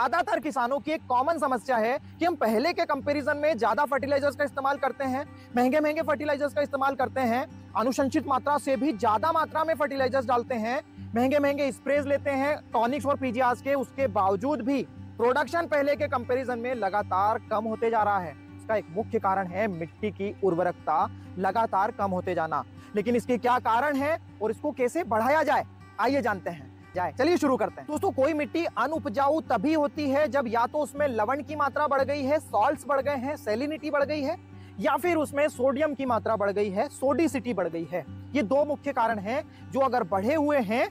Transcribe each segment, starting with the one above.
ज्यादातर किसानों की एक कॉमन समस्या है कि हम पहले के कंपैरिजन में ज्यादा फर्टिलाइजर्स का इस्तेमाल करते हैं, महंगे महंगे फर्टिलाइजर्स का इस्तेमाल करते हैं, अनुशंसित मात्रा से भी ज्यादा मात्रा में फर्टिलाइजर्स डालते हैं, महंगे महंगे स्प्रेज लेते हैं टॉनिक्स और पीजीआर्स के। उसके बावजूद भी प्रोडक्शन पहले के कंपैरिजन में लगातार कम होते जा रहा है। इसका एक मुख्य कारण है मिट्टी की उर्वरकता लगातार कम होते जाना। लेकिन इसके क्या कारण है और इसको कैसे बढ़ाया जाए, आइए जानते हैं। चलिए शुरू करते हैं। दोस्तों, कोई मिट्टी अनउपजाऊ तभी होती है जब या तो उसमें लवण की मात्रा बढ़ गई है, सॉल्ट्स बढ़ गए हैं, सैलिनिटी बढ़ गई है, या फिर उसमें सोडियम की मात्रा बढ़ गई है, सोडिसिटी बढ़ गई है। ये दो मुख्य कारण हैं जो अगर बढ़े हुए हैं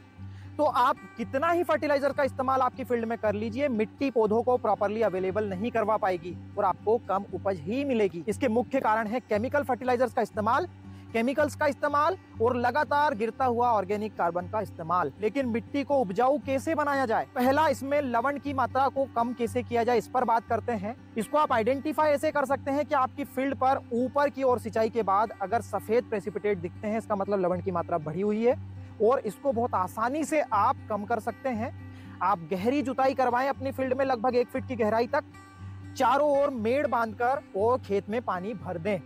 तो आप कितना ही फर्टिलाइजर का इस्तेमाल आपकी फील्ड में कर लीजिए, मिट्टी पौधों को प्रॉपर्ली अवेलेबल नहीं करवा पाएगी और आपको कम उपज ही मिलेगी। इसके मुख्य कारण है केमिकल फर्टिलाइजर्स का इस्तेमाल, केमिकल्स का इस्तेमाल और लगातार गिरता हुआ ऑर्गेनिक कार्बन का इस्तेमाल। लेकिन मिट्टी को उपजाऊ कैसे बनाया जाए? पहला, इसमें लवण की मात्रा को कम कैसे किया जाए, इस पर बात करते हैं। इसको आप आइडेंटिफाई ऐसे कर सकते हैं कि आपकी फील्ड पर ऊपर की ओर सिंचाई के बाद अगर सफेद प्रेसिपिटेट दिखते हैं, इसका मतलब लवण की मात्रा बढ़ी हुई है और इसको बहुत आसानी से आप कम कर सकते हैं। आप गहरी जुताई करवाएं अपनी फील्ड में लगभग 1 फीट की गहराई तक, चारों ओर मेड़ बांधकर और खेत में पानी भर दें,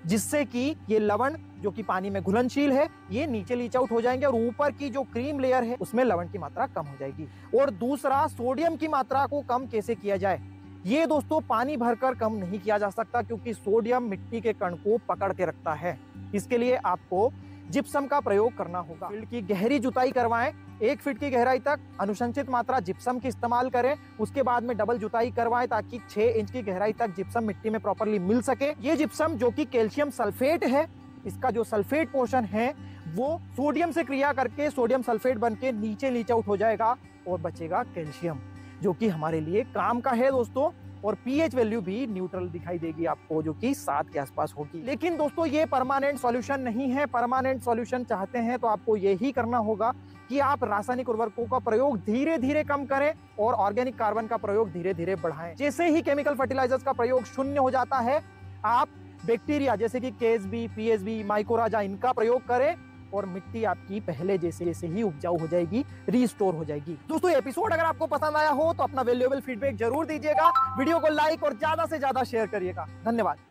जिससे कि ये लवण जो कि पानी में घुलनशील है ये नीचे लीच आउट हो जाएंगे और ऊपर की जो क्रीम लेयर है उसमें लवण की मात्रा कम हो जाएगी। और दूसरा, सोडियम की मात्रा को कम कैसे किया जाए? ये दोस्तों पानी भरकर कम नहीं किया जा सकता क्योंकि सोडियम मिट्टी के कण को पकड़ के रखता है। इसके लिए आपको जिप्सम का प्रयोग करना होगा। फील्ड की गहरी जुताई करवाएं 1 फीट की गहराई तक, अनुशंसित मात्रा जिप्सम की इस्तेमाल करें। उसके बाद में डबल जुताई करवाएं ताकि 6 इंच की गहराई तक जिप्सम मिट्टी में प्रॉपर्ली मिल सके। ये जिप्सम जो कि कैल्शियम सल्फेट है, इसका जो सल्फेट पोर्शन है वो सोडियम से क्रिया करके सोडियम सल्फेट बन के नीचे लीच आउट हो जाएगा और बचेगा कैल्शियम, जो कि हमारे लिए काम का है दोस्तों। और पीएच वैल्यू भी न्यूट्रल दिखाई देगी आपको, जो कि 7 के आसपास होगी। लेकिन दोस्तों, ये परमानेंट सॉल्यूशन नहीं है। परमानेंट सॉल्यूशन चाहते हैं तो आपको यही करना होगा कि आप रासायनिक उर्वरकों का प्रयोग धीरे धीरे कम करें और ऑर्गेनिक कार्बन का प्रयोग धीरे धीरे बढ़ाएं। जैसे ही केमिकल फर्टिलाइजर्स का प्रयोग शून्य हो जाता है, आप बैक्टीरिया जैसे कि केएसबी, पीएसबी, माइकोराजा, इनका प्रयोग करें और मिट्टी आपकी पहले जैसे ही उपजाऊ हो जाएगी, रीस्टोर हो जाएगी। दोस्तों, एपिसोड अगर आपको पसंद आया हो तो अपना वैल्यूएबल फीडबैक जरूर दीजिएगा, वीडियो को लाइक और ज्यादा से ज्यादा शेयर करिएगा। धन्यवाद।